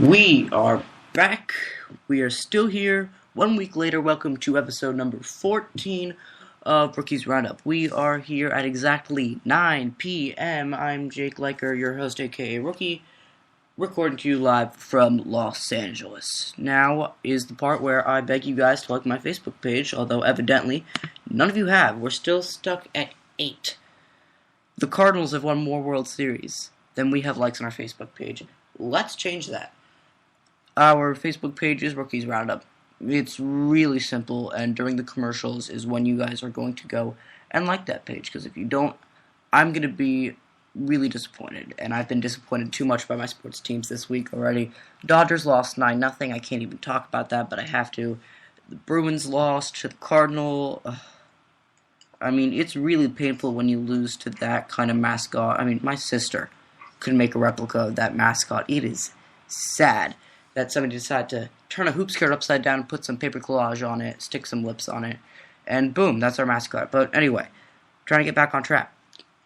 We are back. We are still here. 1 week later, welcome to episode number 14 of Rookie's Roundup. We are here at exactly 9 p.m. I'm Jake Leiker, your host, aka Rookie, recording to you live from Los Angeles. Now is the part where I beg you guys to like my Facebook page, although evidently none of you have. We're still stuck at 8. The Cardinals have won more World Series than we have likes on our Facebook page. Let's change that. Our Facebook page is Rookies Roundup. It's really simple, and during the commercials is when you guys are going to go and like that page, because if you don't, I'm going to be really disappointed, and I've been disappointed too much by my sports teams this week already. Dodgers lost 9-0. I can't even talk about that, but I have to. The Bruins lost to the Cardinal. I mean, it's really painful when you lose to that kind of mascot. I mean, my sister could make a replica of that mascot. It is sad that somebody decided to turn a hoop skirt upside down and put some paper collage on it, stick some lips on it, and boom, that's our mascot. But anyway, trying to get back on track.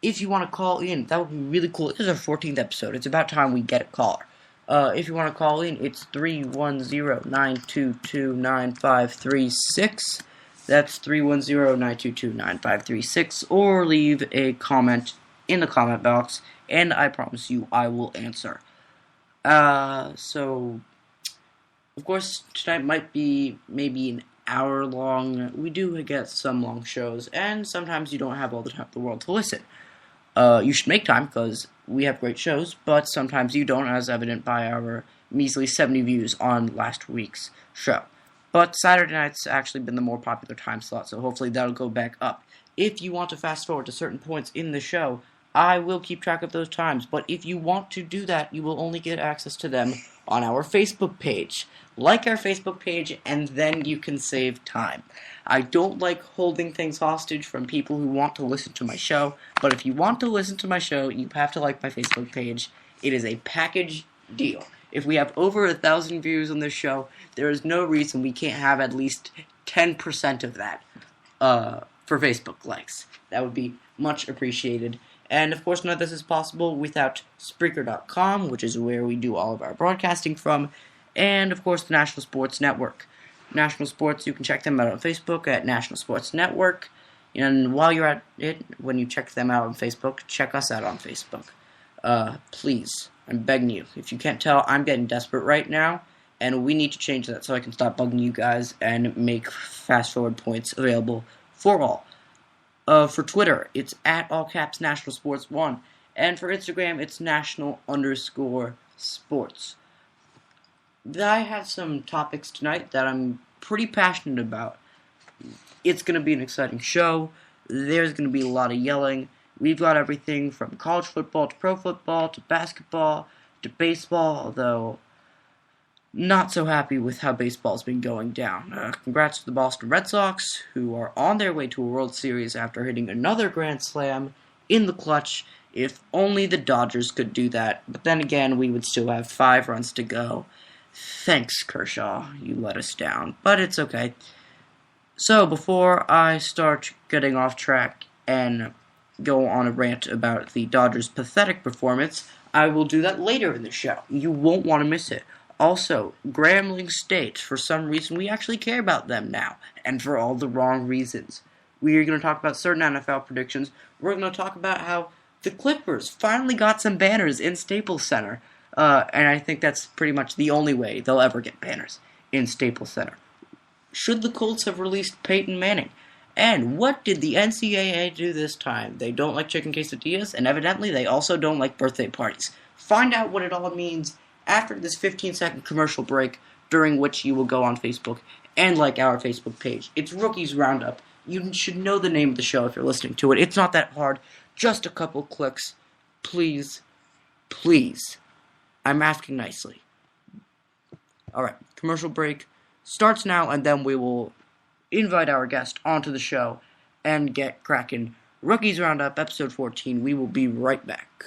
If you want to call in, that would be really cool. This is our 14th episode. It's about time we get a caller. If you want to call in, it's 310-922-9536. That's 310-922-9536. Or leave a comment in the comment box, and I promise you I will answer. So, of course, tonight might be maybe an hour long. We do get some long shows, and sometimes you don't have all the time in the world to listen. You should make time, because we have great shows, but sometimes you don't, as evident by our measly 70 views on last week's show. But Saturday night's actually been the more popular time slot, so hopefully that'll go back up. If you want to fast forward to certain points in the show, I will keep track of those times, but if you want to do that, you will only get access to them on our Facebook page. Like our Facebook page, and then you can save time. I don't like holding things hostage from people who want to listen to my show, but if you want to listen to my show, you have to like my Facebook page. It is a package deal. If we have over 1,000 views on this show, there is no reason we can't have at least 10% of that for Facebook likes. That would be much appreciated. And, of course, none of this is possible without Spreaker.com, which is where we do all of our broadcasting from, and, of course, the National Sports Network. National Sports, you can check them out on Facebook at National Sports Network. And while you're at it, when you check them out on Facebook, check us out on Facebook. Please, I'm begging you. If you can't tell, I'm getting desperate right now, and we need to change that so I can stop bugging you guys and make fast-forward points available for all. For Twitter, it's at all caps National Sports 1. And for Instagram, it's National_Sports. I have some topics tonight that I'm pretty passionate about. It's going to be an exciting show. There's going to be a lot of yelling. We've got everything from college football to pro football to basketball to baseball, although not so happy with how baseball's been going down. Congrats to the Boston Red Sox, who are on their way to a World Series after hitting another Grand Slam in the clutch. If only the Dodgers could do that. But then again, we would still have 5 runs to go. Thanks, Kershaw. You let us down. But it's okay. So, before I start getting off track and go on a rant about the Dodgers' pathetic performance, I will do that later in the show. You won't want to miss it. Also, Grambling State, for some reason, we actually care about them now, and for all the wrong reasons. We are going to talk about certain NFL predictions. We're going to talk about how the Clippers finally got some banners in Staples Center, and I think that's pretty much the only way they'll ever get banners in Staples Center. Should the Colts have released Peyton Manning? And what did the NCAA do this time? They don't like chicken quesadillas, and evidently they also don't like birthday parties. Find out what it all means after this 15-second commercial break, during which you will go on Facebook and like our Facebook page. It's Rookies Roundup. You should know the name of the show if you're listening to it. It's not that hard. Just a couple clicks. Please. Please. I'm asking nicely. Alright, commercial break starts now, and then we will invite our guest onto the show and get cracking. Rookies Roundup, episode 14. We will be right back.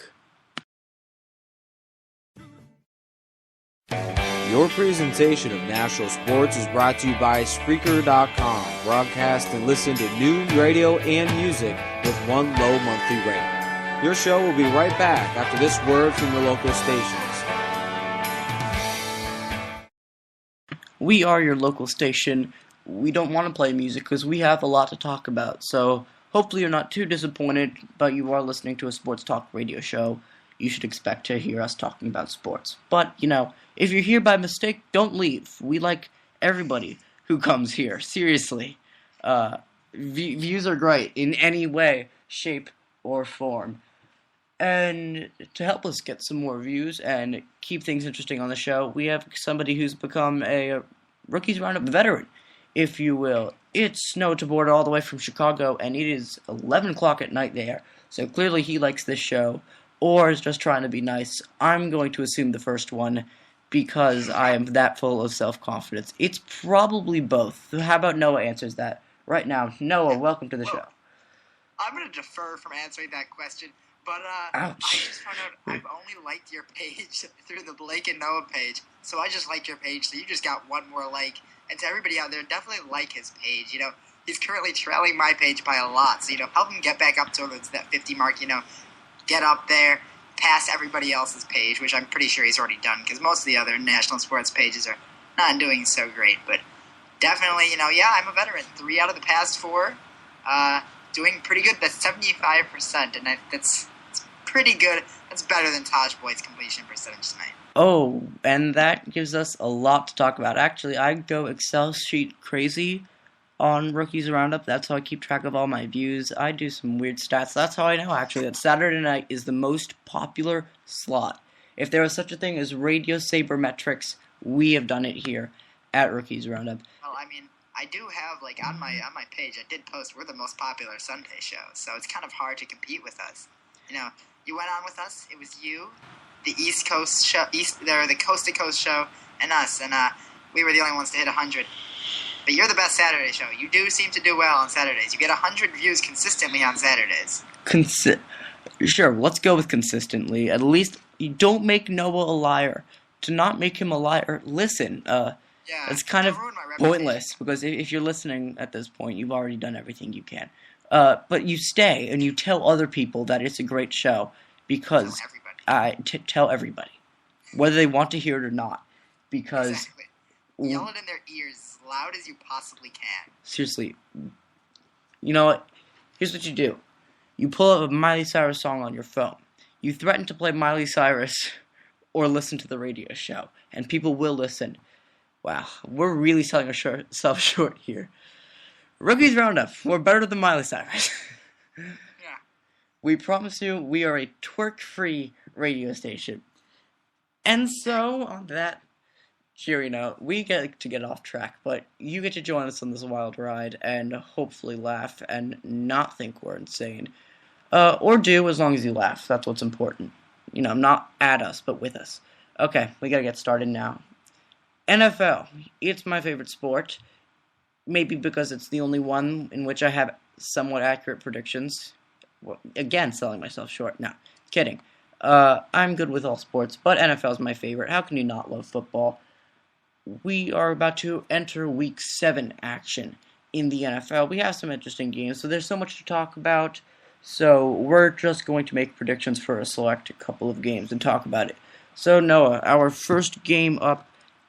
Your presentation of National Sports is brought to you by Spreaker.com. Broadcast and listen to news, radio, and music with one low monthly rate. Your show will be right back after this word from your local stations. We are your local station. We don't want to play music because we have a lot to talk about. So hopefully you're not too disappointed, but you are listening to a sports talk radio show. You should expect to hear us talking about sports. But, if you're here by mistake, don't leave. We like everybody who comes here. Seriously. Views are great in any way, shape, or form. And to help us get some more views and keep things interesting on the show, we have somebody who's become a Rookies Roundup veteran, if you will. It's Noah Tabor all the way from Chicago, and it is 11 o'clock at night there. So clearly he likes this show, or is just trying to be nice. I'm going to assume the first one, because I am that full of self-confidence. It's probably both. How about Noah answers that right now? Noah, welcome to the show. I'm going to defer from answering that question. But I just found out I've only liked your page through the Blake and Noah page. So I just liked your page, so you just got one more like. And to everybody out there, definitely like his page. He's currently trailing my page by a lot. So, help him get back up to that 50 mark, get up there, pass everybody else's page, which I'm pretty sure he's already done. Because most of the other national sports pages are not doing so great. But definitely, I'm a veteran. 3 out of the past 4. Doing pretty good. That's 75%, and that's pretty good. That's better than Taj Boyd's completion percentage tonight. Oh, and that gives us a lot to talk about. Actually, I go Excel sheet crazy on Rookies Roundup. That's how I keep track of all my views. I do some weird stats. That's how I know, actually, that Saturday night is the most popular slot. If there was such a thing as radio sabermetrics, we have done it here at Rookies Roundup. Well, I do have, on my page, I did post we're the most popular Sunday show, so it's kind of hard to compete with us. You went on with us. It was you, the East Coast show, the Coast to Coast show, and us, and we were the only ones to hit 100. But you're the best Saturday show. You do seem to do well on Saturdays. You get 100 views consistently on Saturdays. Sure, let's go with consistently. At least you don't make Noah a liar. To not make him a liar, listen. It's kind of pointless, because if you're listening at this point, you've already done everything you can. But you stay and you tell other people that it's a great show, because tell everybody, whether they want to hear it or not, because exactly. Yell it in their ears as loud as you possibly can. Seriously, you know what? Here's what you do: you pull up a Miley Cyrus song on your phone. You threaten to play Miley Cyrus or listen to the radio show, and people will listen. Wow, we're really selling ourselves short here. Rookies Roundup, we're better than Miley Cyrus. Yeah. We promise you we are a twerk-free radio station. And so, on that cheery note, we get to get off track, but you get to join us on this wild ride and hopefully laugh and not think we're insane. Or do, as long as you laugh. That's what's important. Not at us, but with us. Okay, we gotta get started now. NFL, it's my favorite sport. Maybe because it's the only one in which I have somewhat accurate predictions. Well, again, selling myself short. No, kidding. I'm good with all sports, but NFL is my favorite. How can you not love football? We are about to enter Week 7 action in the NFL. We have some interesting games, so there's so much to talk about. So we're just going to make predictions for a select couple of games and talk about it. So Noah, our first game up.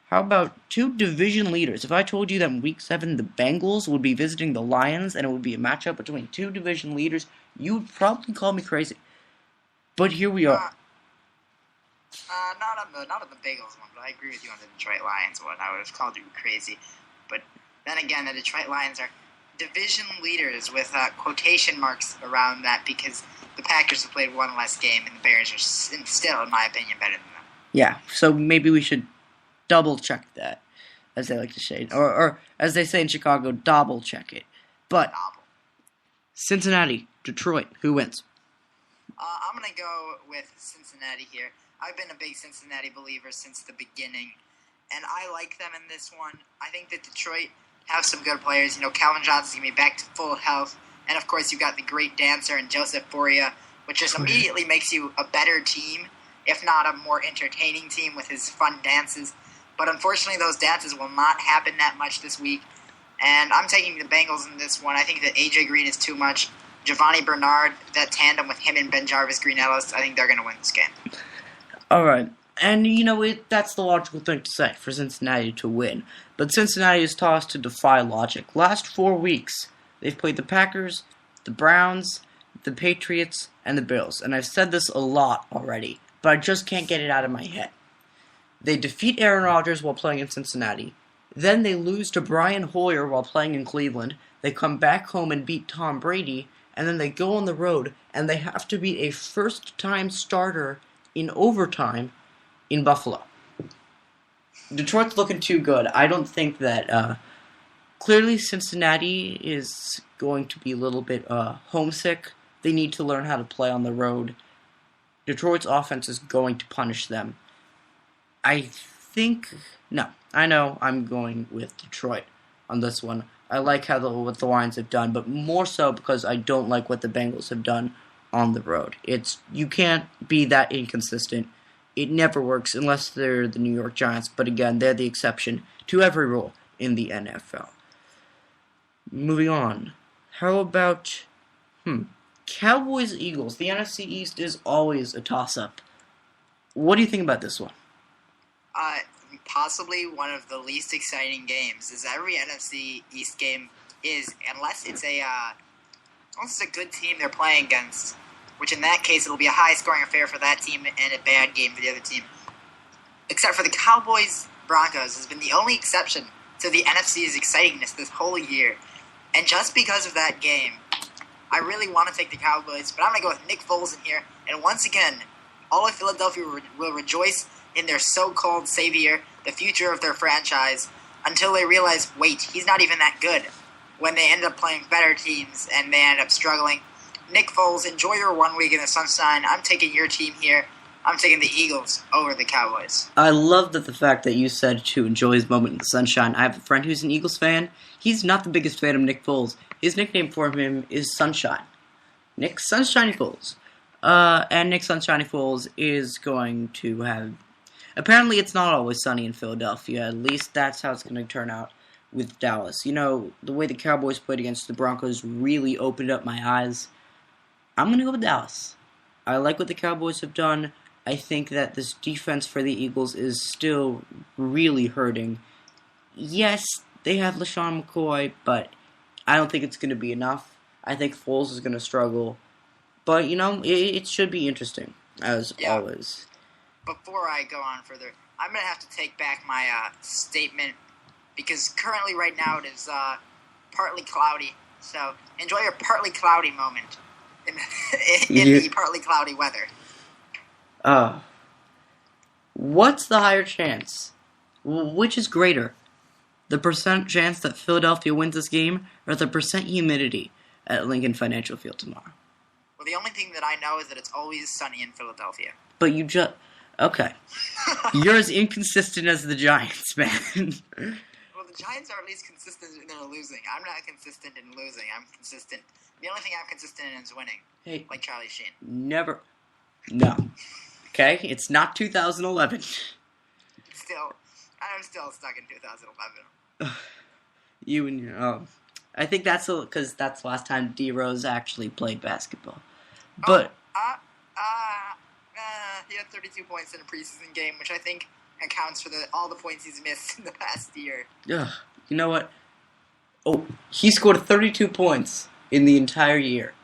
How about 2 division leaders? If I told you that in Week 7 the Bengals would be visiting the Lions and it would be a matchup between 2 division leaders, you would probably call me crazy. But here we are. Not on the Bengals one, but I agree with you on the Detroit Lions one. I would have called you crazy. But then again, the Detroit Lions are division leaders with quotation marks around that, because the Packers have played one less game and the Bears are still, in my opinion, better than them. Yeah, so maybe we should double check that, as they like to say, or as they say in Chicago, double check it. But Cincinnati, Detroit, who wins? I'm gonna go with Cincinnati here. I've been a big Cincinnati believer since the beginning, and I like them in this one. I think that Detroit have some good players. Calvin Johnson's gonna be back to full health, and of course you've got the great dancer and Joseph Boria, which just immediately makes you a better team, if not a more entertaining team with his fun dances. But unfortunately, those dances will not happen that much this week. And I'm taking the Bengals in this one. I think that A.J. Green is too much. Giovanni Bernard, that tandem with him and Ben Jarvis Green Ellis, I think they're going to win this game. All right. And, that's the logical thing to say for Cincinnati to win. But Cincinnati is tossed to defy logic. Last 4 weeks, they've played the Packers, the Browns, the Patriots, and the Bills. And I've said this a lot already, but I just can't get it out of my head. They defeat Aaron Rodgers while playing in Cincinnati. Then they lose to Brian Hoyer while playing in Cleveland. They come back home and beat Tom Brady. And then they go on the road, and they have to beat a first-time starter in overtime in Buffalo. Detroit's looking too good. I don't think that... clearly, Cincinnati is going to be a little bit homesick. They need to learn how to play on the road. Detroit's offense is going to punish them. I know I'm going with Detroit on this one. I like what the Lions have done, but more so because I don't like what the Bengals have done on the road. You can't be that inconsistent. It never works unless they're the New York Giants, but again, they're the exception to every rule in the NFL. Moving on. How about Cowboys-Eagles? The NFC East is always a toss-up. What do you think about this one? Possibly one of the least exciting games, as every NFC East game is, unless it's a good team they're playing against, which in that case it'll be a high-scoring affair for that team and a bad game for the other team. Except for the Cowboys-Broncos has been the only exception to the NFC's excitingness this whole year. And just because of that game, I really want to take the Cowboys, but I'm going to go with Nick Foles in here. And once again, all of Philadelphia will rejoice in their so-called savior, the future of their franchise, until they realize, wait, he's not even that good. When they end up playing better teams and they end up struggling. Nick Foles, enjoy your 1 week in the sunshine. I'm taking your team here. I'm taking the Eagles over the Cowboys. I love the fact that you said to enjoy his moment in the sunshine. I have a friend who's an Eagles fan. He's not the biggest fan of Nick Foles. His nickname for him is Sunshine. Nick Sunshiny Foles. And Nick Sunshiny Foles is going to have... Apparently it's not always sunny in Philadelphia. At least that's how it's going to turn out with Dallas. The way the Cowboys played against the Broncos really opened up my eyes. I'm going to go with Dallas. I like what the Cowboys have done. I think that this defense for the Eagles is still really hurting. Yes, they have LaShawn McCoy, but I don't think it's going to be enough. I think Foles is going to struggle. But, it should be interesting, as always. Before I go on further, I'm going to have to take back my statement, because currently right now it is partly cloudy. So enjoy your partly cloudy moment in the partly cloudy weather. What's the higher chance? Which is greater? The percent chance that Philadelphia wins this game, or the percent humidity at Lincoln Financial Field tomorrow? Well, the only thing that I know is that it's always sunny in Philadelphia. But you just... Okay. You're as inconsistent as the Giants, man. Well, the Giants are at least consistent in their losing. I'm not consistent in losing. I'm consistent. The only thing I'm consistent in is winning. Hey. Like Charlie Sheen. Never. No. Okay? It's not 2011. I'm still stuck in 2011. You and your... I think that's because that's the last time D-Rose actually played basketball. But... he had 32 points in a preseason game, which I think accounts for all the points he's missed in the past year. You know what? Oh, he scored 32 points in the entire year.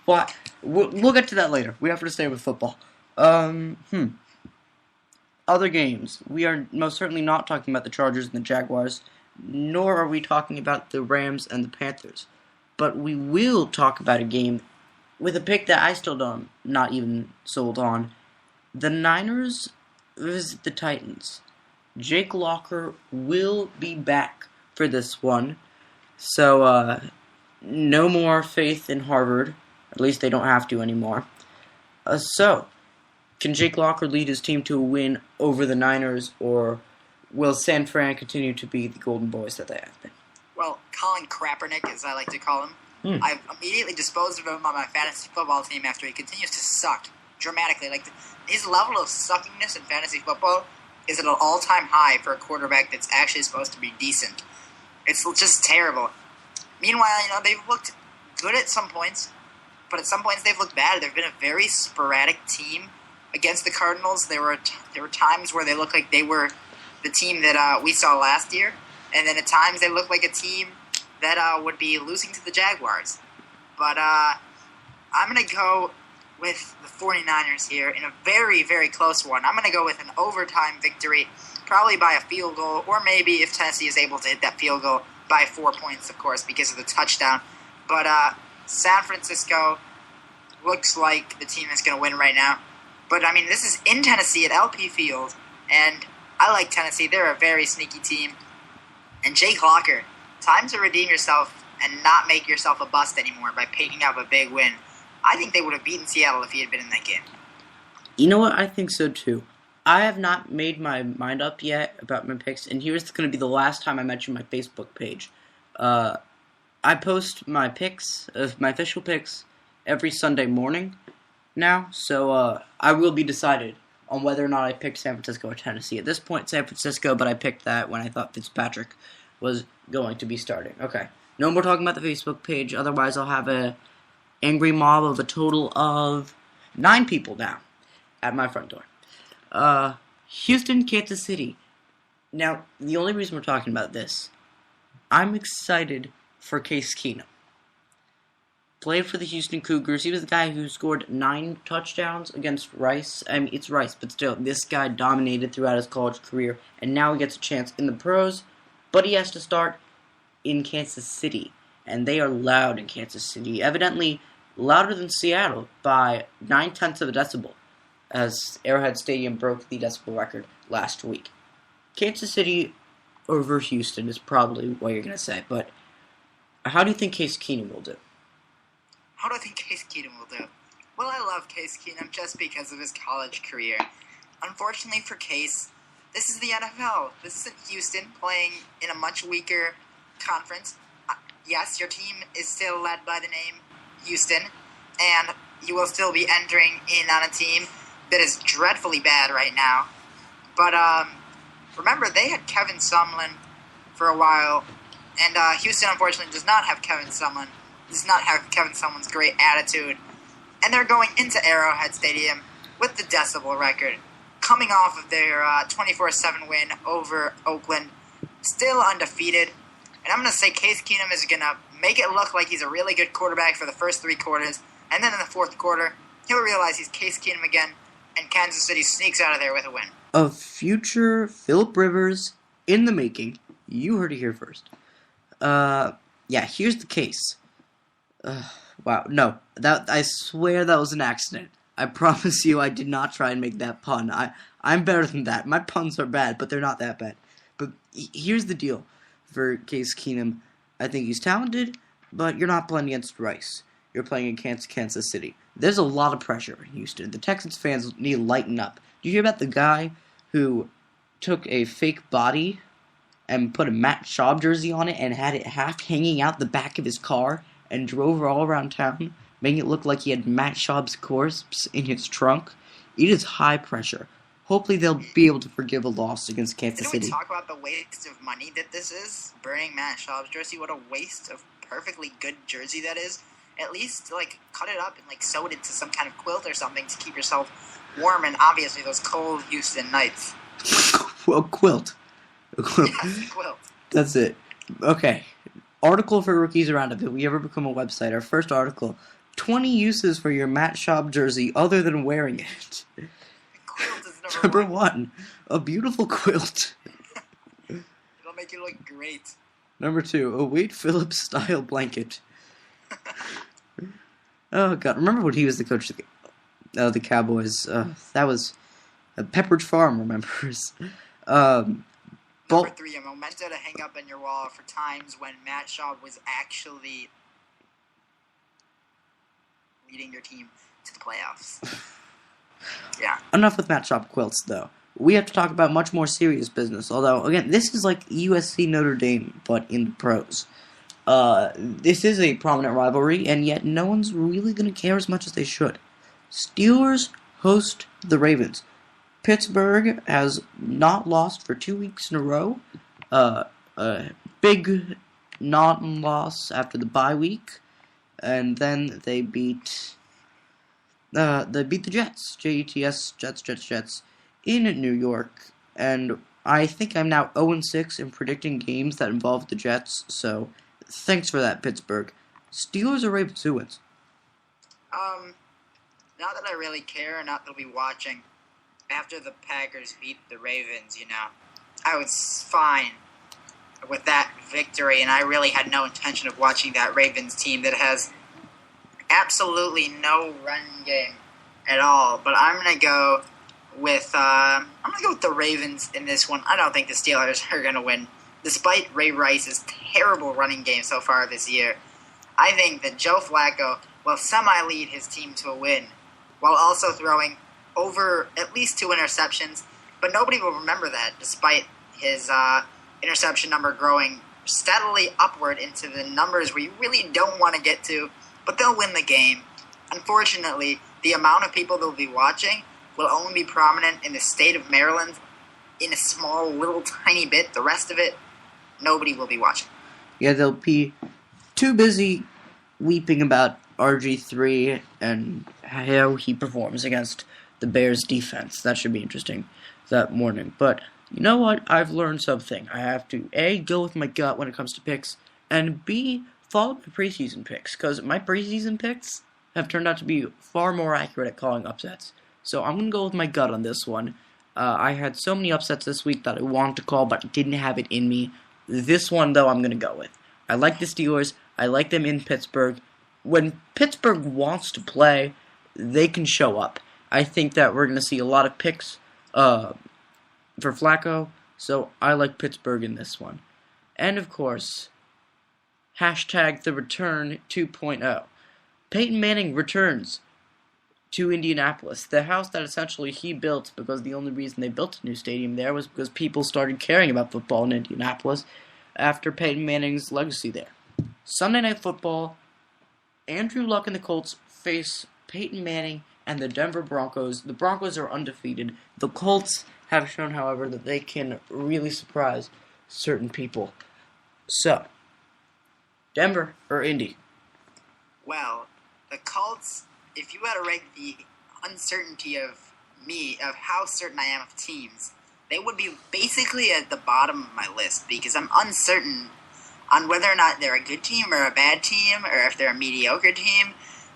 What? We'll get to that later. We have to stay with football. Other games. We are most certainly not talking about the Chargers and the Jaguars, nor are we talking about the Rams and the Panthers. But we will talk about a game with a pick that I still not even sold on. The Niners visit the Titans. Jake Locker will be back for this one. So, no more faith in Harvard. At least they don't have to anymore. So, can Jake Locker lead his team to a win over the Niners, or will San Fran continue to be the Golden Boys that they have been? Well, Colin Kaepernick, as I like to call him, I've immediately disposed of him on my fantasy football team after he continues to suck dramatically. His level of suckiness in fantasy football is at an all-time high for a quarterback that's actually supposed to be decent. It's just terrible. Meanwhile, they've looked good at some points, but at some points they've looked bad. They've been a very sporadic team against the Cardinals, there were times where they looked like they were the team that we saw last year, and then at times they looked like a team that would be losing to the Jaguars. But I'm going to go with the 49ers here in a very, very close one. I'm going to go with an overtime victory, probably by a field goal, or maybe if Tennessee is able to hit that field goal by 4 points, of course, because of the touchdown. But San Francisco looks like the team that's going to win right now. But, I mean, this is in Tennessee at LP Field, and I like Tennessee. They're a very sneaky team. And Jake Locker, time to redeem yourself and not make yourself a bust anymore by picking up a big win. I think they would have beaten Seattle if he had been in that game. You know what? I think so, too. I have not made my mind up yet about my picks, and here's going to be the last time I mention my Facebook page. I post my picks, my official picks, every Sunday morning now, so I will be decided on whether or not I picked San Francisco or Tennessee. At this point, San Francisco, but I picked that when I thought Fitzpatrick was going to be starting. Okay, no more talking about the Facebook page, otherwise I'll have a angry mob of a total of 9 people now at my front door. Houston, Kansas City. Now, the only reason we're talking about this, I'm excited for Case Keenum. Played for the Houston Cougars. He was the guy who scored 9 touchdowns against Rice. I mean, it's Rice, but still, this guy dominated throughout his college career, and now he gets a chance in the pros, but he has to start in Kansas City, and they are loud in Kansas City. Evidently, louder than Seattle by 9/10 of a decibel, as Arrowhead Stadium broke the decibel record last week. Kansas City over Houston is probably what you're going to say, but how do you think Case Keenum will do? How do I think Case Keenum will do? Well, I love Case Keenum just because of his college career. Unfortunately for Case, this is the NFL. This isn't Houston playing in a much weaker conference. Yes, your team is still led by the name Houston, and you will still be entering in on a team that is dreadfully bad right now. But remember, they had Kevin Sumlin for a while, and Houston, unfortunately, does not have Kevin Sumlin. Does not have Kevin Sumlin's great attitude. And they're going into Arrowhead Stadium with the decibel record, coming off of their 24-7 win over Oakland, still undefeated. And I'm going to say Case Keenum is going to make it look like he's a really good quarterback for the first 3 quarters, and then in the 4th quarter, he'll realize he's Case Keenum again, and Kansas City sneaks out of there with a win. A future Phillip Rivers in the making. You heard it here first. Yeah, here's the case. Wow, no, I swear that was an accident. I promise you I did not try and make that pun. I'm better than that. My puns are bad, but they're not that bad. But here's the deal for Case Keenum. I think he's talented, but you're not playing against Rice. You're playing against Kansas City. There's a lot of pressure in Houston. The Texans fans need to lighten up. Do you hear about the guy who took a fake body and put a Matt Schaub jersey on it and had it half hanging out the back of his car and drove all around town, making it look like he had Matt Schaub's corpse in his trunk? It is high pressure. Hopefully they'll be able to forgive a loss against Kansas City. Didn't we talk about the waste of money that this is? Burning Matt Schaub's jersey, what a waste of perfectly good jersey that is. At least, cut it up and, sew it into some kind of quilt or something to keep yourself warm in, obviously, those cold Houston nights. Well, quilt. Yes, quilt. That's it. Okay. Article for Rookies Roundup. If we ever become a website, our first article, 20 uses for your Matt Schaub jersey other than wearing it. Quilt is Number 1, a beautiful quilt. It'll make you look great. Number 2, a Wade Phillips style blanket. Oh God! Remember when he was the coach of the Cowboys? That was Pepperidge Farm. Remembers. Number 3, a memento to hang up on your wall for times when Matt Schaub was actually leading your team to the playoffs. Yeah. Enough with Matt Schaub quilts, though. We have to talk about much more serious business. Although, again, this is like USC Notre Dame, but in the pros. This is a prominent rivalry, and yet no one's really going to care as much as they should. Steelers host the Ravens. Pittsburgh has not lost for 2 weeks in a row. A big non-loss after the bye week, and then they beat They beat the Jets, Jets, Jets, in New York, and I think I'm now 0-6 in predicting games that involve the Jets, so thanks for that, Pittsburgh. Steelers or Ravens, who wins? Not that I really care, not that I'll be watching. After the Packers beat the Ravens, I was fine with that victory, and I really had no intention of watching that Ravens team that has absolutely no run game at all. But I'm gonna go with the Ravens in this one. I don't think the Steelers are gonna win, despite Ray Rice's terrible running game so far this year. I think that Joe Flacco will semi-lead his team to a win, while also throwing over at least 2 interceptions. But nobody will remember that, despite his interception number growing steadily upward into the numbers where you really don't want to get to. But they'll win the game. Unfortunately, the amount of people that will be watching will only be prominent in the state of Maryland in a small, little, tiny bit. The rest of it, nobody will be watching. Yeah, they'll be too busy weeping about RG3 and how he performs against the Bears' defense. That should be interesting that morning. But you know what? I've learned something. I have to, A, go with my gut when it comes to picks, and B, follow my preseason picks, because my preseason picks have turned out to be far more accurate at calling upsets. So I'm going to go with my gut on this one. I had so many upsets this week that I wanted to call, but didn't have it in me. This one, though, I'm going to go with. I like the Steelers. I like them in Pittsburgh. When Pittsburgh wants to play, they can show up. I think that we're going to see a lot of picks for Flacco, so I like Pittsburgh in this one. And, of course, hashtag the return 2.0. Peyton Manning returns to Indianapolis, the house that essentially he built, because the only reason they built a new stadium there was because people started caring about football in Indianapolis after Peyton Manning's legacy there. Sunday Night Football, Andrew Luck and the Colts face Peyton Manning and the Denver Broncos. The Broncos are undefeated. The Colts have shown, however, that they can really surprise certain people. So, Denver or Indy? Well, the Colts, if you had to rank the uncertainty of how certain I am of teams, they would be basically at the bottom of my list, because I'm uncertain on whether or not they're a good team or a bad team, or if they're a mediocre team.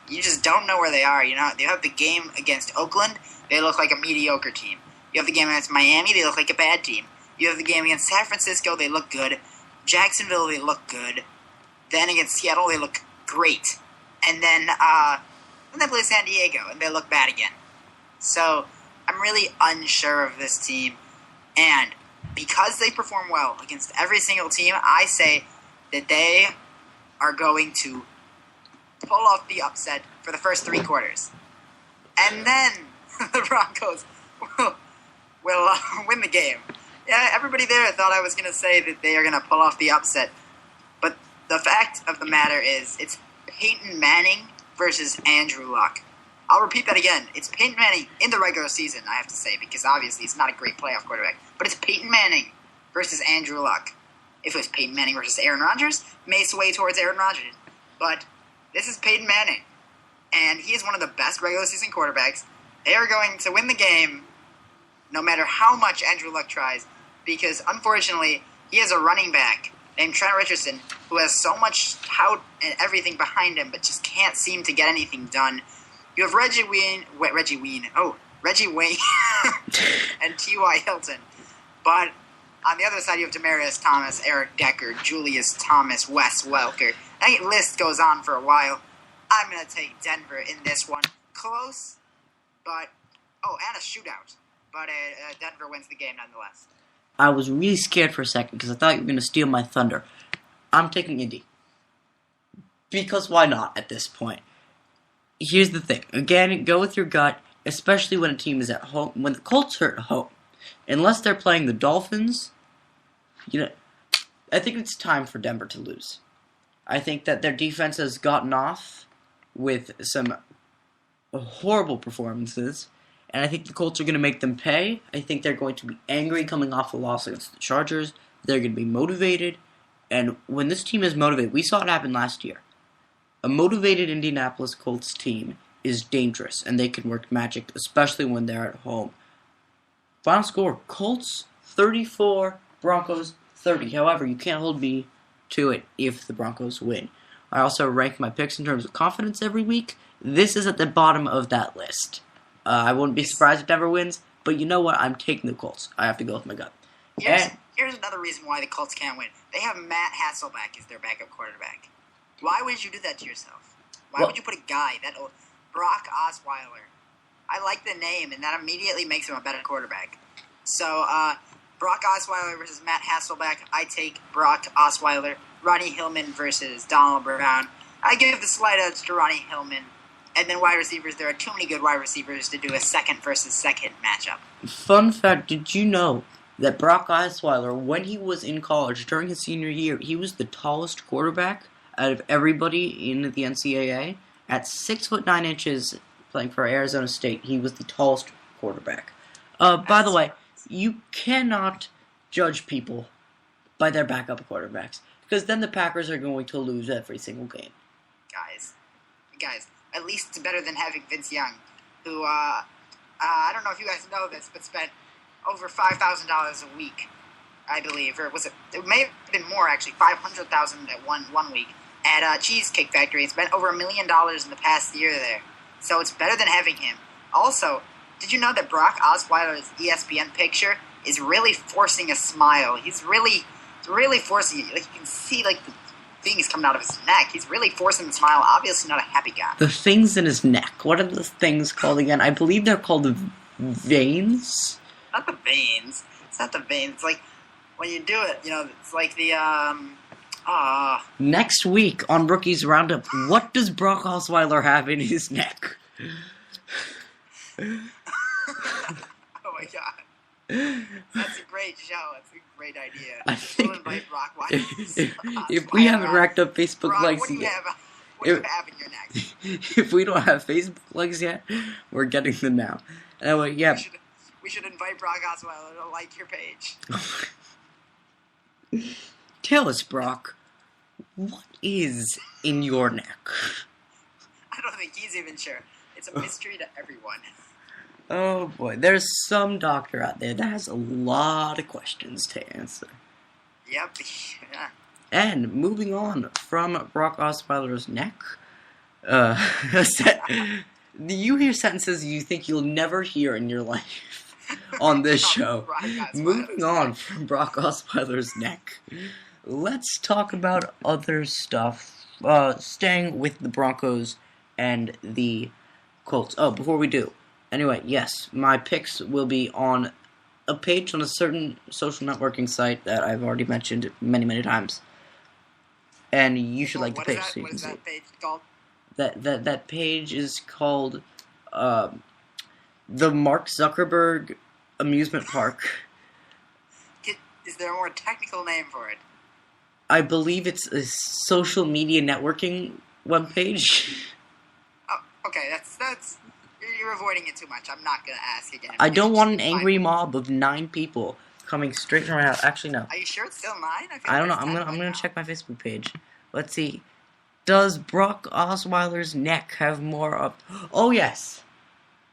You just don't know where they are. You have the game against Oakland, they look like a mediocre team. You have the game against Miami, they look like a bad team. You have the game against San Francisco, they look good. Jacksonville, they look good. Then against Seattle, they look great. And then they play San Diego, and they look bad again. So, I'm really unsure of this team. And because they perform well against every single team, I say that they are going to pull off the upset for the first 3 quarters. And then the Broncos will win the game. Yeah, everybody there thought I was going to say that they are going to pull off the upset. But the fact of the matter is, it's Peyton Manning versus Andrew Luck. I'll repeat that again. It's Peyton Manning in the regular season, I have to say, because obviously he's not a great playoff quarterback. But it's Peyton Manning versus Andrew Luck. If it was Peyton Manning versus Aaron Rodgers, it may sway towards Aaron Rodgers. But this is Peyton Manning, and he is one of the best regular season quarterbacks. They are going to win the game no matter how much Andrew Luck tries, because unfortunately, he has a running back named Trent Richardson who has so much tout and everything behind him, but just can't seem to get anything done. You have Reggie Wayne, and T.Y. Hilton. But on the other side, you have Demaryius Thomas, Eric Decker, Julius Thomas, Wes Welker. That list goes on for a while. I'm going to take Denver in this one. Close, but... Oh, and a shootout. But Denver wins the game nonetheless. I was really scared for a second because I thought you were going to steal my thunder. I'm taking Indy. Because why not at this point? Here's the thing. Again, go with your gut, especially when a team is at home. When the Colts are at home, unless they're playing the Dolphins, I think it's time for Denver to lose. I think that their defense has gotten off with some horrible performances, and I think the Colts are going to make them pay. I think they're going to be angry coming off a loss against the Chargers. They're going to be motivated, and when this team is motivated, we saw it happen last year. A motivated Indianapolis Colts team is dangerous, and they can work magic, especially when they're at home. Final score, Colts 34, Broncos 30. However, you can't hold me to it if the Broncos win. I also rank my picks in terms of confidence every week. This is at the bottom of that list. I wouldn't be surprised if Denver wins, but you know what? I'm taking the Colts. I have to go with my gut. Here's another reason why the Colts can't win. They have Matt Hasselbeck as their backup quarterback. Why would you do that to yourself? Why would you put a guy that old? Brock Osweiler. I like the name, and that immediately makes him a better quarterback. So, Brock Osweiler versus Matt Hasselbeck. I take Brock Osweiler. Ronnie Hillman versus Donald Brown. I give the slight edge to Ronnie Hillman. And then wide receivers, there are too many good wide receivers to do a second versus second matchup. Fun fact, did you know that Brock Osweiler, when he was in college, during his senior year, he was the tallest quarterback out of everybody in the NCAA? At 6'9" playing for Arizona State, he was the tallest quarterback. By the way, you cannot judge people by their backup quarterbacks, because then the Packers are going to lose every single game. Guys, at least it's better than having Vince Young, who, I don't know if you guys know this, but spent over $5,000 a week, I believe, or was it? It may have been more actually, $500,000 at one week at Cheesecake Factory. It's spent over $1 million in the past year there, so it's better than having him. Also, did you know that Brock Osweiler's ESPN picture is really forcing a smile? He's really forcing it. Like, you can see like the things coming out of his neck. He's really forcing the smile. Obviously, not a happy guy. The things in his neck. What are the things called again? I believe they're called veins. Not the veins. It's not the veins. It's like when you do it, it's like the Next week on Rookies Roundup, what does Brock Osweiler have in his neck? Oh my god. That's a great show. That's a great idea. I think we'll invite Brock Osweiler. if we haven't racked up Facebook Brock, likes what do you yet, have in your neck? if we don't have Facebook likes yet, we're getting them now. Anyway, yeah. We should invite Brock Osweiler to like your page. Tell us, Brock, what is in your neck? I don't think he's even sure. It's a mystery to everyone. Oh boy, there's some doctor out there that has a lot of questions to answer. Yep. Yeah. And moving on from Brock Osweiler's neck, you hear sentences you think you'll never hear in your life on this show. Moving on from Brock Osweiler's neck, let's talk about other stuff. Staying with the Broncos and the Colts. Oh, before we do, anyway, yes, my picks will be on a page on a certain social networking site that I've already mentioned many, many times. And you should like the page so you can see. What is that page called? That page is called the Mark Zuckerberg Amusement Park. Is there a more technical name for it? I believe it's a social media networking webpage. Oh, okay, that's you're avoiding it too much. I'm not gonna ask again. I don't want an angry mob of 9 people coming straight from my house. Actually, no. Are you sure it's still 9? I don't know. I'm gonna check my Facebook page. Let's see. Does Brock Osweiler's neck have more of? Oh yes,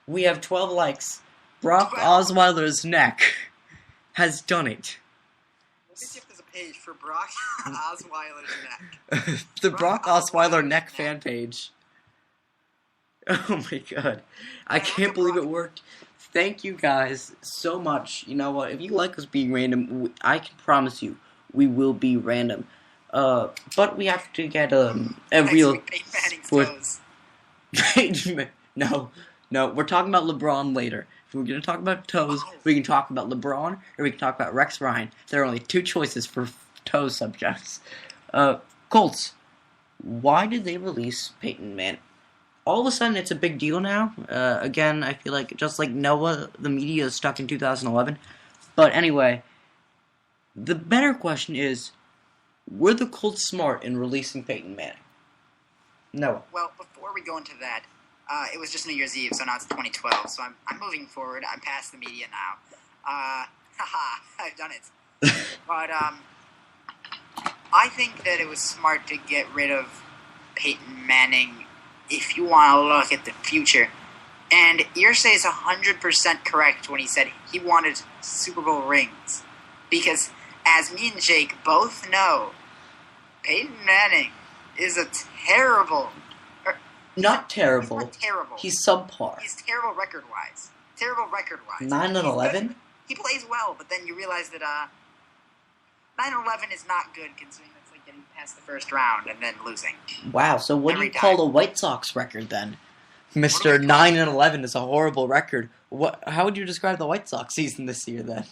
we have 12 likes. Brock Osweiler's neck has done it. Let me see if there's a page for Brock Osweiler's neck. The Brock Osweiler neck fan page. Oh my god. I can't believe it worked. Thank you guys so much. You know what? If you like us being random, I can promise you we will be random. But we have to get a real... No, we're talking about LeBron later. If we're going to talk about toes, we can talk about LeBron, or we can talk about Rex Ryan. There are only 2 choices for toes subjects. Colts. Why did they release Peyton Manning? All of a sudden, it's a big deal now. Again, I feel like, just like Noah, the media is stuck in 2011. But anyway, the better question is, were the Colts smart in releasing Peyton Manning? Noah. Well, before we go into that, it was just New Year's Eve, so now it's 2012. So I'm moving forward. I'm past the media now. I've done it. But I think that it was smart to get rid of Peyton Manning if you want to look at the future. And Irsay is 100% correct when he said he wanted Super Bowl rings. Because, as me and Jake both know, Peyton Manning is a terrible... Not terrible. He's not terrible. He's subpar. He's terrible record-wise. 9-11? He plays well, but then you realize that 9-11 is not good considering it's like getting past the first round and then losing. Wow, so what do you call the White Sox record then? Mr. 9-11 is a horrible record. How would you describe the White Sox season this year then?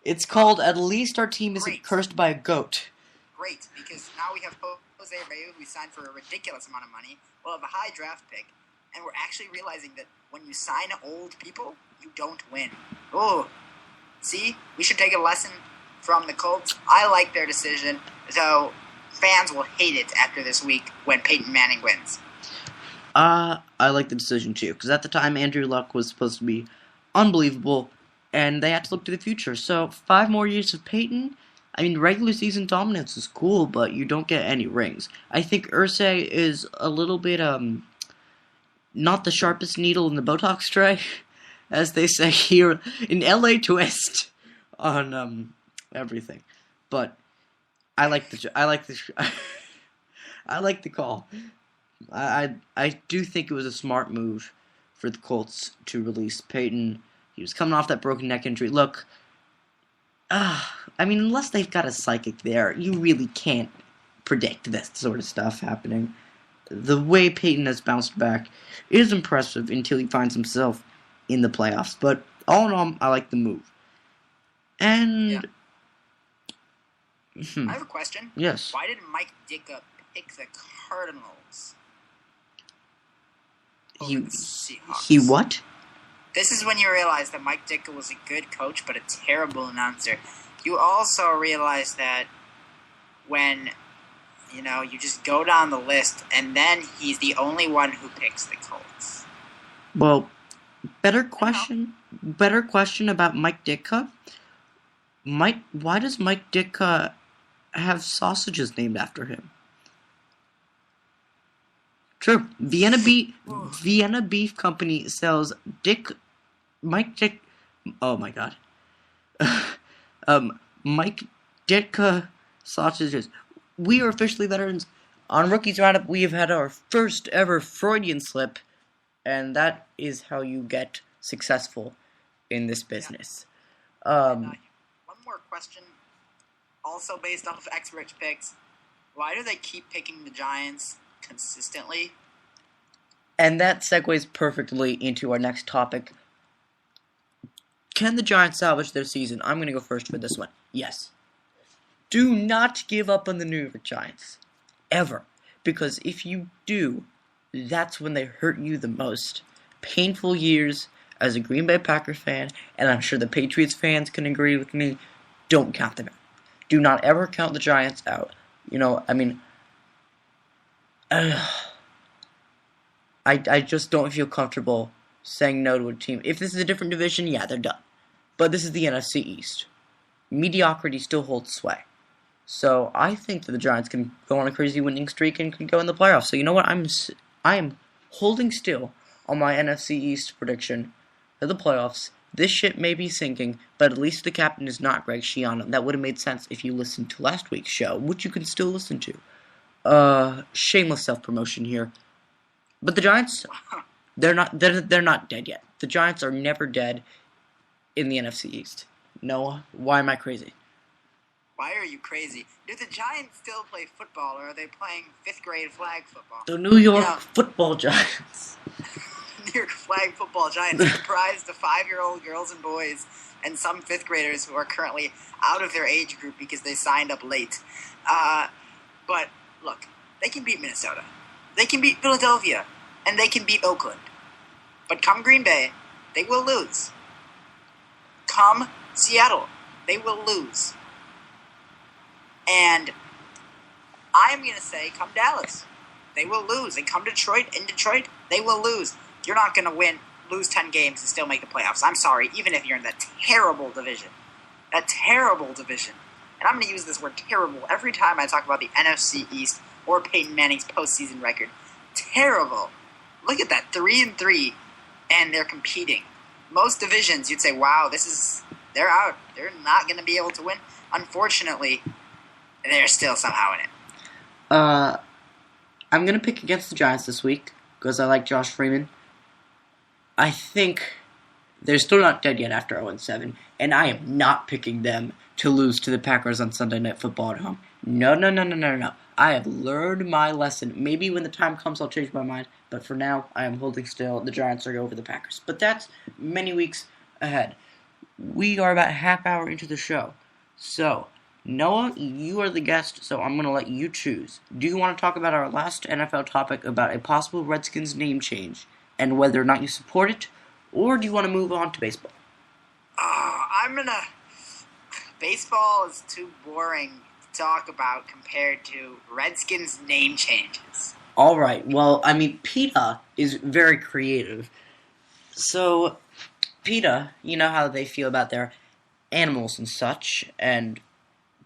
It's called At Least Our Team Isn't Cursed by a Goat. Great, because now we have Jose Abreu, who signed for a ridiculous amount of money. We'll have a high draft pick, and we're actually realizing that when you sign old people, you don't win. Oh, see? We should take a lesson from the Colts. I like their decision, though fans will hate it after this week when Peyton Manning wins. I like the decision too, because at the time Andrew Luck was supposed to be unbelievable, and they had to look to the future. So 5 more years of Peyton. I mean, regular season dominance is cool, but you don't get any rings. I think Irsay is a little bit not the sharpest needle in the Botox tray, as they say here in LA Twist on everything. But I like the I like the call. I do think it was a smart move for the Colts to release Peyton. He was coming off that broken neck injury. Look, I mean, unless they've got a psychic there, you really can't predict this sort of stuff happening. The way Peyton has bounced back is impressive until he finds himself in the playoffs. But all in all, I like the move. And yeah. I have a question. Yes. Why did Mike Ditka pick the Cardinals? He what? This is when you realize that Mike Ditka was a good coach, but a terrible announcer. You also realize that when, you just go down the list, and then he's the only one who picks the Colts. Well, better question about Mike Ditka. Why does Mike Ditka have sausages named after him? True. Vienna Beef Company sells oh my god. Mike Ditka sausages. We are officially veterans. On Rookies Roundup, we have had our first ever Freudian slip, and that is how you get successful in this business. One more question, also based off of expert picks. Why do they keep picking the Giants consistently? And that segues perfectly into our next topic. Can the Giants salvage their season? I'm going to go first for this one. Yes. Do not give up on the New York Giants. Ever. Because if you do, that's when they hurt you the most. Painful years as a Green Bay Packers fan, and I'm sure the Patriots fans can agree with me, don't count them out. Do not ever count the Giants out. I just don't feel comfortable saying no to a team. If this is a different division, yeah, they're done. But this is the NFC East. Mediocrity still holds sway. So I think that the Giants can go on a crazy winning streak and can go in the playoffs. So you know what? I am holding still on my NFC East prediction for the playoffs. This ship may be sinking, but at least the captain is not Greg Schiano. That would have made sense if you listened to last week's show, which you can still listen to. Shameless self-promotion here. But the Giants, they're not dead yet. The Giants are never dead in the NFC East. Noah, why am I crazy? Why are you crazy? Do the Giants still play football, or are they playing 5th grade flag football? The New York Football Giants. New York flag football Giants comprised of 5-year-old girls and boys and some 5th graders who are currently out of their age group because they signed up late. But look, they can beat Minnesota. They can beat Philadelphia. And they can beat Oakland. But come Green Bay, they will lose. Come Seattle, they will lose. And I am going to say, come Dallas, they will lose. And come Detroit, they will lose. You're not going to lose 10 games and still make the playoffs. I'm sorry, even if you're in that terrible division. That terrible division. And I'm going to use this word terrible every time I talk about the NFC East, or Peyton Manning's postseason record. Terrible. Look at that, 3-3, and they're competing. Most divisions, you'd say, wow, they're out. They're not going to be able to win. Unfortunately, they're still somehow in it. I'm going to pick against the Giants this week because I like Josh Freeman. I think they're still not dead yet after 0-7, and I am not picking them to lose to the Packers on Sunday Night Football at home. No. I have learned my lesson. Maybe when the time comes I'll change my mind, but for now I am holding still. The Giants are over the Packers. But that's many weeks ahead. We are about a half hour into the show. So, Noah, you are the guest, so I'm going to let you choose. Do you want to talk about our last NFL topic about a possible Redskins name change and whether or not you support it, or do you want to move on to baseball? Baseball is too boring to talk about compared to Redskins name changes. All right. Well, I mean, PETA is very creative. So, PETA, you know how they feel about their animals and such, and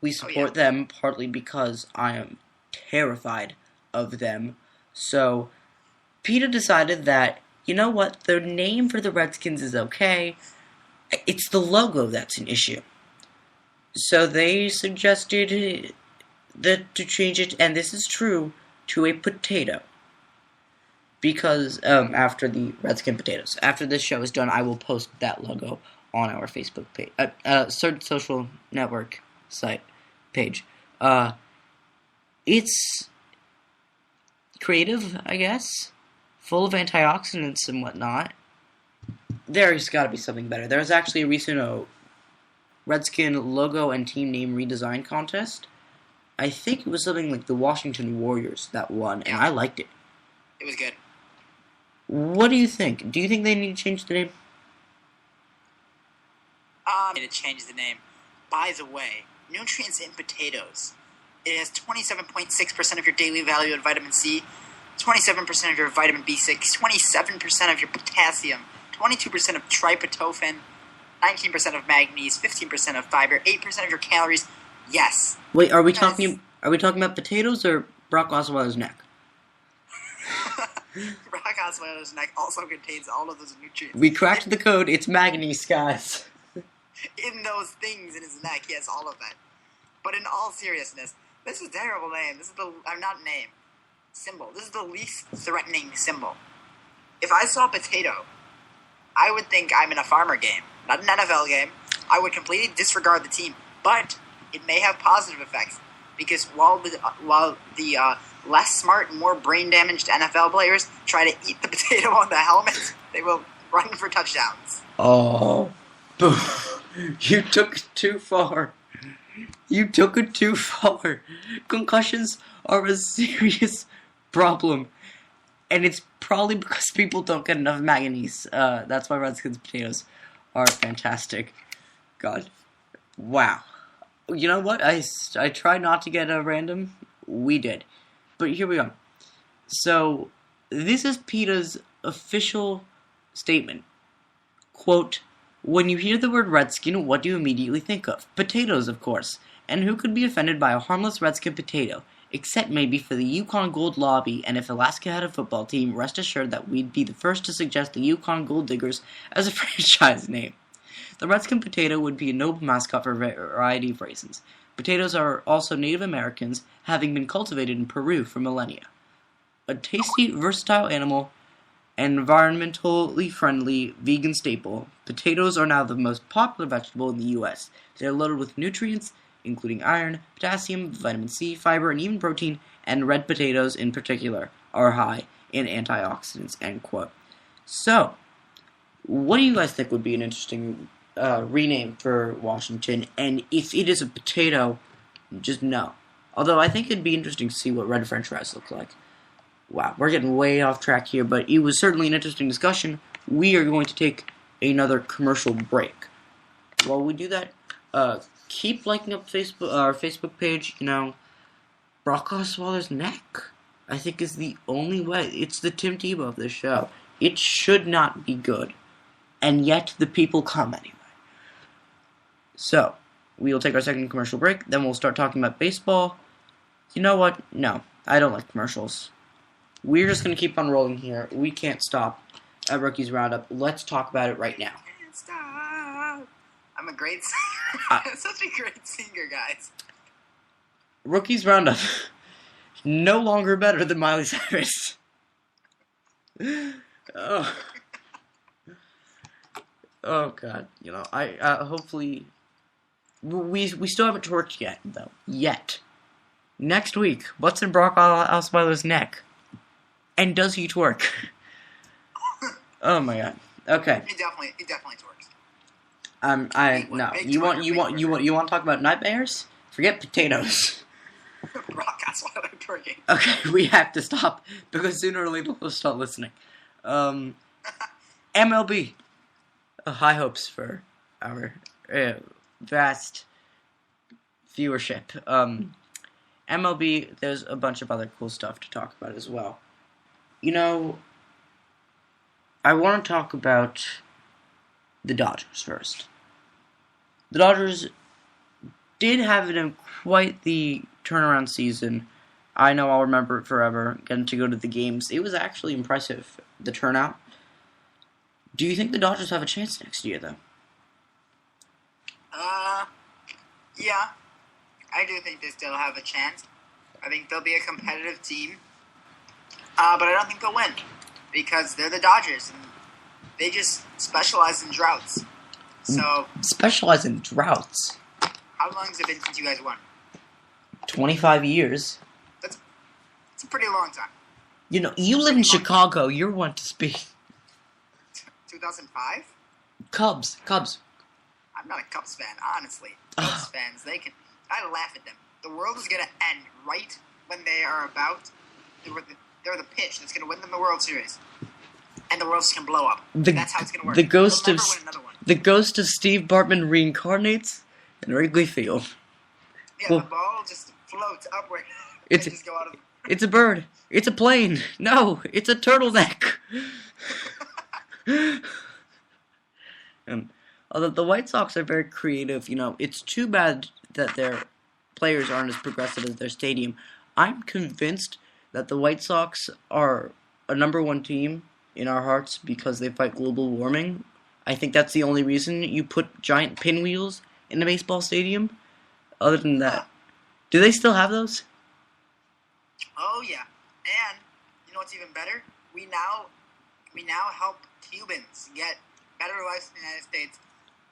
we support them partly because I am terrified of them. So, PETA decided that, you know what, the name for the Redskins is okay. It's the logo that's an issue. So they suggested that to change it, and this is true, to a potato. Because after the Redskin potatoes. After this show is done, I will post that logo on our Facebook page, social network site page. It's creative, I guess, full of antioxidants and whatnot. There's got to be something better. There was actually a recent Redskin logo and team name redesign contest. I think it was something like the Washington Warriors that won, and I liked it. It was good. What do you think? Do you think they need to change the name? To change the name. By the way, nutrients in potatoes. It has 27.6% of your daily value of vitamin C, 27% of your vitamin B6, 27% of your potassium, 22% of tryptophan, 19% of manganese, 15% of fiber, 8% of your calories. Yes. Wait, are we talking about potatoes or Brock Osweiler's neck? Brock Osweiler's neck also contains all of those nutrients. We cracked the code. It's manganese, guys. In those things in his neck, he has all of that. But in all seriousness, this is a terrible name. This is symbol. This is the least threatening symbol. If I saw a potato, I would think I'm in a farmer game, not an NFL game. I would completely disregard the team, but it may have positive effects because while the less smart, more brain-damaged NFL players try to eat the potato on the helmet, they will run for touchdowns. Oh, you took it too far. You took it too far. Concussions are a serious problem, and it's probably because people don't get enough manganese. That's why Redskins potatoes are fantastic. God. Wow. You know what? I tried not to get a random. We did. But here we are. So, this is PETA's official statement. Quote, "When you hear the word Redskin, what do you immediately think of? Potatoes, of course. And who could be offended by a harmless Redskin potato? Except maybe for the Yukon Gold Lobby, and if Alaska had a football team, rest assured that we'd be the first to suggest the Yukon Gold Diggers as a franchise name. The Redskin potato would be a noble mascot for a variety of reasons. Potatoes are also Native Americans, having been cultivated in Peru for millennia. A tasty, versatile animal, environmentally friendly, vegan staple, potatoes are now the most popular vegetable in the U.S. They are loaded with nutrients, including iron, potassium, vitamin C, fiber, and even protein, and red potatoes in particular are high in antioxidants," end quote. So, what do you guys think would be an interesting rename for Washington? And if it is a potato, just no. Although I think it'd be interesting to see what red french fries look like. Wow, we're getting way off track here, but it was certainly an interesting discussion. We are going to take another commercial break. While we do that, keep liking up our Facebook page. You know, Brock Osweiler's neck, I think, is the only way. It's the Tim Tebow of this show. It should not be good, and yet the people come anyway. So, we will take our second commercial break, then we'll start talking about baseball. You know what? No. I don't like commercials. We're just going to keep on rolling here. We can't stop at Rookies Roundup. Let's talk about it right now. Can't stop. I'm a great singer. Such a great singer, guys. Rookies Roundup. No longer better than Miley Cyrus. Oh. Oh, God. You know, I hopefully... We still haven't twerked yet, though. Yet. Next week, what's in Brock Osweiler's neck? And does he twerk? Oh my God. Okay. He definitely twerks. No. You want to talk about nightmares? Forget potatoes. Brock Osweiler twerking. Okay, we have to stop because sooner or later we'll start listening. MLB. High hopes for our vast viewership. MLB, there's a bunch of other cool stuff to talk about as well. You know, I want to talk about the Dodgers first. The Dodgers did have quite the turnaround season. I know I'll remember it forever, getting to go to the games. It was actually impressive, the turnout. Do you think the Dodgers have a chance next year, though? Yeah. I do think they still have a chance. I think they'll be a competitive team. But I don't think they'll win. Because they're the Dodgers. And they just specialize in droughts. So... Specialize in droughts? How long has it been since you guys won? 25 years. It's a pretty long time. You know, you live in Chicago. You're one to speak. 2005? Cubs. I'm not a Cubs fan, honestly. Cubs fans, I laugh at them. The world is going to end right when they are about... They're the pitch that's going to win them the World Series. And the world's going to blow up. That's how it's going to work. The ghost of Steve Bartman reincarnates in Wrigley Field. Yeah, the ball just floats upward. Just go out of... It's a bird. It's a plane. No, it's a turtleneck. And although the White Sox are very creative, you know, it's too bad that their players aren't as progressive as their stadium. I'm convinced that the White Sox are a number one team in our hearts because they fight global warming. I think that's the only reason you put giant pinwheels in a baseball stadium. Other than that, do they still have those? Oh yeah, and you know what's even better? We now help Cubans get better lives in the United States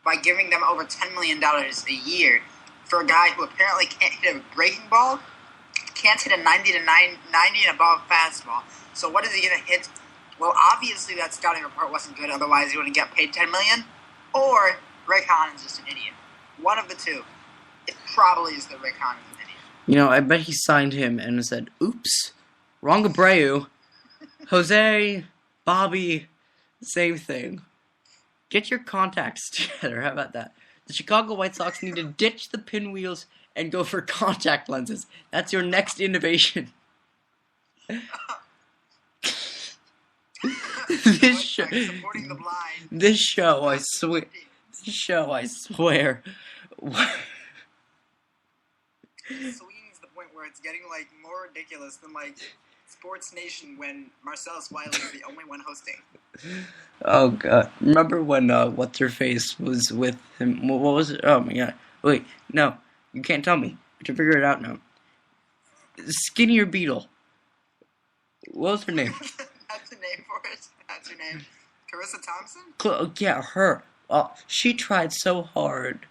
by giving them over $10 million a year for a guy who apparently can't hit a breaking ball, can't hit a 90 and above fastball. So what is he going to hit? Well, obviously that scouting report wasn't good, otherwise he wouldn't get paid $10 million. Or Rick Hahn is just an idiot. One of the two. It probably is that Rick Hahn is an idiot. You know, I bet he signed him and said, "Oops, wrong Abreu, Jose, Bobby, same thing. Get your contacts together." How about that? The Chicago White Sox need to ditch the pinwheels and go for contact lenses. That's your next innovation. This show, I swear. Swinging to the point where it's getting like more ridiculous than like Sports Nation when Marcellus Wiley is the only one hosting. Oh God! Remember when what's her face was with him? What was it? Oh my God! Wait, no, you can't tell me. I can figure it out now. Skinnier Beetle. What was her name? That's the name for it. That's her name. Carissa Thompson? Yeah, her. She tried so hard.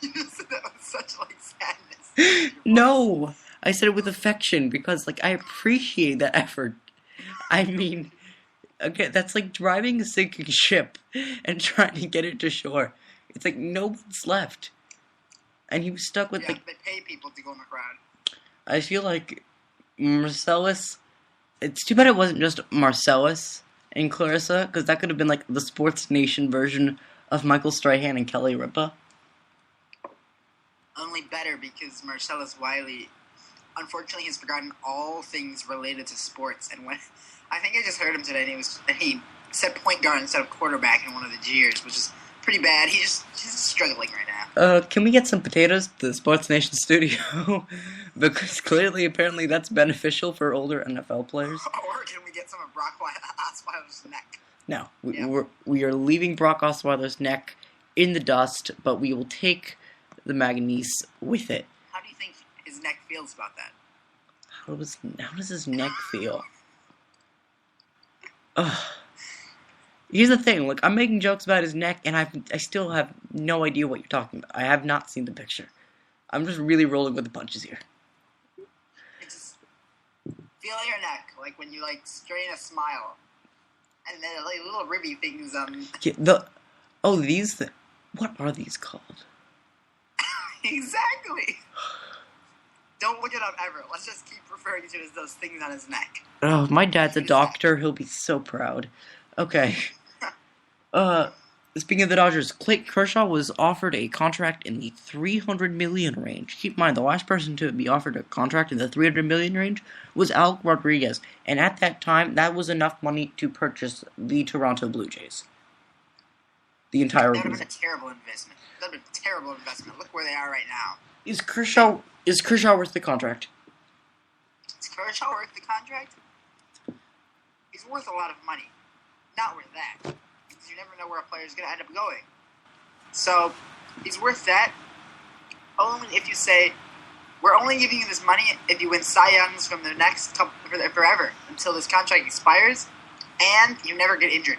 you just said that with such like sadness. No, I said it with affection because like I appreciate that effort. I mean, okay, that's like driving a sinking ship and trying to get it to shore. It's like no one's left, and he was stuck with they pay people to go in the crowd. I feel like Marcellus. It's too bad it wasn't just Marcellus and Clarissa, because that could have been like the Sports Nation version of Michael Strahan and Kelly Ripa. Only better because Marcellus Wiley, unfortunately, has forgotten all things related to sports. And when I think I just heard him today, and he said point guard instead of quarterback in one of the jeers, which is pretty bad. He's struggling right now. Can we get some potatoes to the Sports Nation studio? Because clearly, apparently, that's beneficial for older NFL players. Or can we get some of Brock Osweiler's neck? No, we are leaving Brock Osweiler's neck in the dust, but we will take the manganese with it. How do you think his neck feels about that? How does his neck feel? Ugh. Here's the thing, look, I'm making jokes about his neck, and I still have no idea what you're talking about. I have not seen the picture. I'm just really rolling with the punches here. Just feel your neck, like when you, like, strain a smile. And then, like, little ribby things, Yeah, what are these called? Exactly! Don't look it up ever. Let's just keep referring to it as those things on his neck. Oh, my dad's a doctor. He'll be so proud. Okay. Speaking of the Dodgers, Clayton Kershaw was offered a contract in the $300 million range. Keep in mind, the last person to be offered a contract in the $300 million range was Alex Rodriguez, and at that time, that was enough money to purchase the Toronto Blue Jays. The entire That would have been a terrible investment. That would have been a terrible investment. Look where they are right now. Is Kershaw worth the contract? Is Kershaw worth the contract? He's worth a lot of money. Not worth that. Because you never know where a player is going to end up going. So, he's worth that only if you say, we're only giving you this money if you win Cy Youngs from the next couple, forever, until this contract expires, and you never get injured.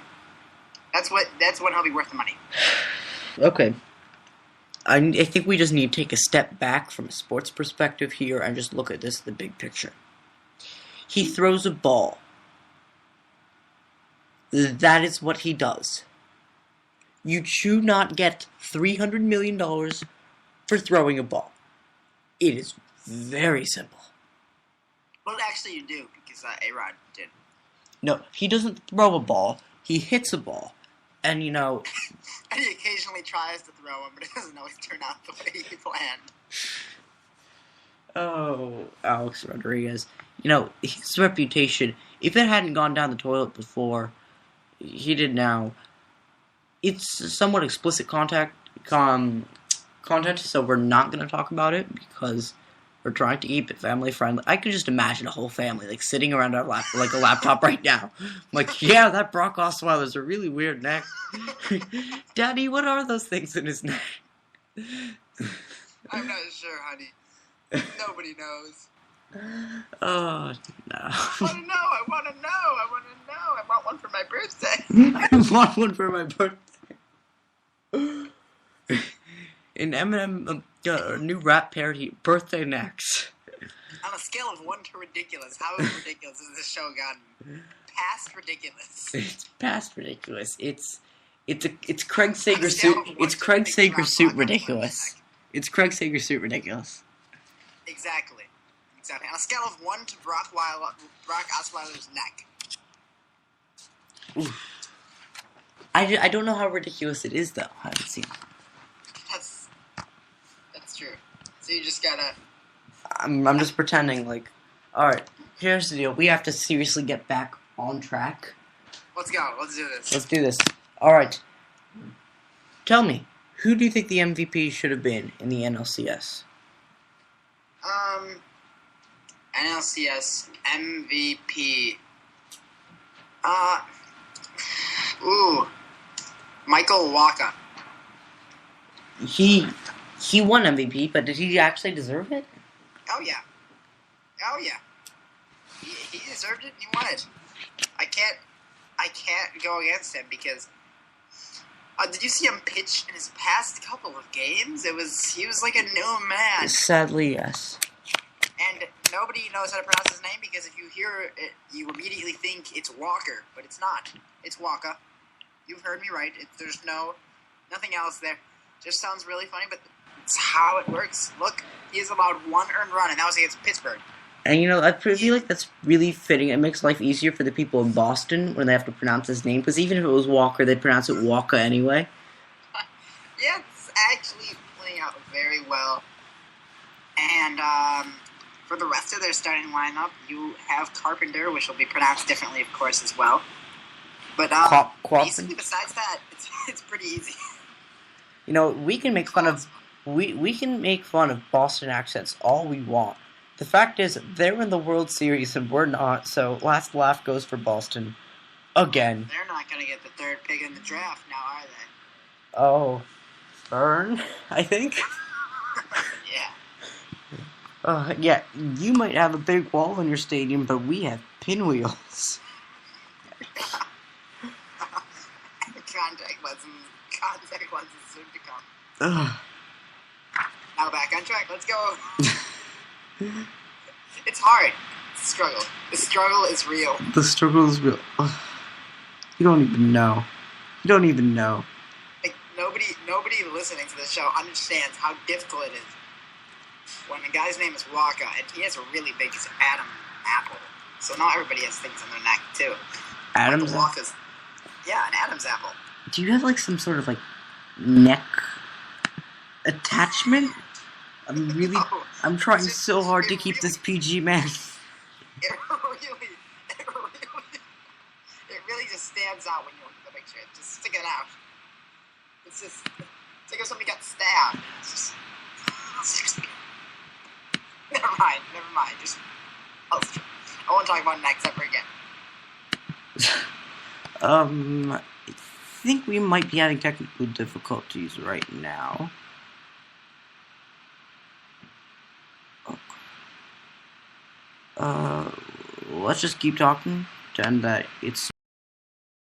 That's when he'll be worth the money. Okay. I think we just need to take a step back from a sports perspective here and just look at this, the big picture. He throws a ball. That is what he does. You do not get $300 million for throwing a ball. It is very simple. Well, actually you do, because A-Rod did. No, he doesn't throw a ball. He hits a ball. And, you know... and he occasionally tries to throw them, but it doesn't always turn out the way he planned. Oh, Alex Rodriguez. You know, his reputation, if it hadn't gone down the toilet before he did now, it's somewhat explicit content, so we're not going to talk about it because we're trying to keep it family friendly. I could just imagine a whole family like sitting around a laptop right now. Like, yeah, that Brock Osweiler's a really weird neck. Daddy, what are those things in his neck? I'm not sure, honey. Nobody knows. Oh, no. I want to know. I want one for my birthday. I want one for my birthday. An Eminem new rap parody, Birthday Necks. On a scale of 1 to ridiculous, how ridiculous has this show gotten? Past ridiculous. It's past ridiculous. It's Craig Sager suit. It's Craig Sager suit ridiculous. It's Craig Sager suit ridiculous. Exactly. On a scale of 1 to Brock Osweiler's neck. Oof. I don't know how ridiculous it is, though. I haven't seen it. That's true. So you just gotta... I'm just pretending, like... Alright, here's the deal. We have to seriously get back on track. Let's go. Let's do this. Alright. Tell me, who do you think the MVP should have been in the NLCS? NLCS MVP. Michael Wacha. He won MVP, but did he actually deserve it? Oh yeah. He deserved it and he won it. I can't go against him because did you see him pitch in his past couple of games? He was like a new man. Sadly, yes. And nobody knows how to pronounce his name because if you hear it, you immediately think it's Walker, but it's not. It's Wacha. You've heard me right. There's nothing else there. Just sounds really funny, but it's how it works. Look, he has allowed 1 earned run, and that was against Pittsburgh. And, you know, I feel like that's really fitting. It makes life easier for the people in Boston when they have to pronounce his name, because even if it was Walker, they'd pronounce it Wacha anyway. Yeah, it's actually playing out very well. And for the rest of their starting lineup, you have Carpenter, which will be pronounced differently, of course, as well. But basically, besides that, it's pretty easy. You know, we can make fun of Boston accents all we want. The fact is, they're in the World Series and we're not, so last laugh goes for Boston. Again. They're not going to get the third pick in the draft now, are they? Oh. Burn, I think? Yeah. Yeah, you might have a big wall in your stadium, but we have pinwheels. Contact lenses soon to come. Ugh. Now back on track, let's go. It's hard. It's a struggle. The struggle is real. The struggle is real. Ugh. You don't even know. Like, nobody listening to this show understands how difficult it is when a guy's name is Waka and he has a really big Adam apple. So not everybody has things on their neck too. Adam's apple? Yeah, an Adam's apple. Do you have like some sort of like neck attachment? I'm trying so hard to keep this PG, man. It really just stands out when you look at the picture. It's just sticking out. It's like if somebody got stabbed. It's just never mind. I won't talk about necks ever again. I think we might be having technical difficulties right now. Let's just keep talking, pretend that it's